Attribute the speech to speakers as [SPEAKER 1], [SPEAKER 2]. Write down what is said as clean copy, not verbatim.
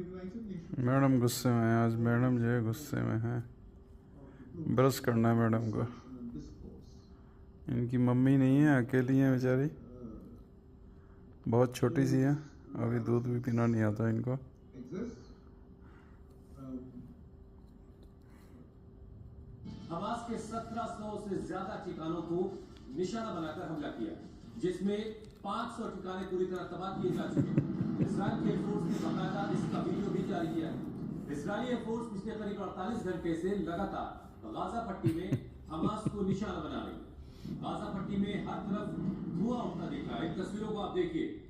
[SPEAKER 1] Madam गुस्से में है आज। मैडम जो है गुस्से में है। ब्रश करना है मैडम को। इनकी मम्मी नहीं है, अकेली है बेचारी, बहुत छोटी सी है, अभी दूध भी पीना नहीं आता इनको।
[SPEAKER 2] हमास के 1700 से ज्यादा ठिकानों को निशाना बनाकर हमला किया, जिसमें 500 ठिकाने पूरी तरह तबाह किए जा चुके हैं। इस्राइल के एयरफोर्स ने बाकायदा इसका वीडियो भी जारी किया है। इस्राइली एयरफोर्स पिछले करीब 48 घंटे से लगातार गाजा पट्टी में हमास को निशाना बना रही है। गाजा पट्टी में हर तरफ धुआं उठता दिख रहा है। इन तस्वीरों को आप देखिए,